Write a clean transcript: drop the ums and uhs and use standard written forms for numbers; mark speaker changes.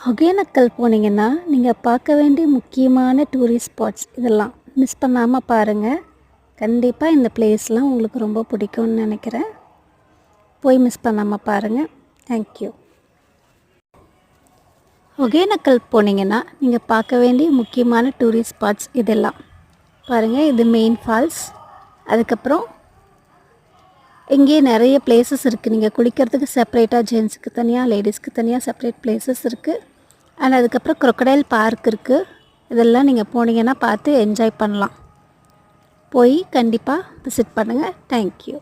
Speaker 1: ஒகேனக்கல் போனீங்கன்னா நீங்கள் பார்க்க வேண்டிய முக்கியமான டூரிஸ்ட் ஸ்பாட்ஸ் இதெல்லாம் மிஸ் பண்ணாமல் பாருங்கள். கண்டிப்பாக இந்த பிளேஸ்லாம் உங்களுக்கு ரொம்ப பிடிக்கும்னு நினைக்கிறேன். போய் மிஸ் பண்ணாமல் பாருங்கள். தேங்க்யூ. ஒகேனக்கல் போனீங்கன்னா நீங்கள் பார்க்க வேண்டிய முக்கியமான டூரிஸ்ட் ஸ்பாட்ஸ் இதெல்லாம் பாருங்கள். இது மெயின் ஃபால்ஸ். அதுக்கப்புறம் இங்கேயே நிறைய பிளேசஸ் இருக்குது. நீங்கள் குளிக்கிறதுக்கு செப்பரேட்டாக ஜென்ஸுக்கு தனியாக, லேடிஸ்க்கு தனியாக செப்பரேட் பிளேசஸ் இருக்குது. அண்ட் அதுக்கப்புறம் க்ரொக்கடைல் பார்க் இருக்குது. இதெல்லாம் நீங்கள் போனீங்கன்னா பார்த்து என்ஜாய் பண்ணலாம். போய் கண்டிப்பாக விசிட் பண்ணுங்கள். தேங்க்யூ.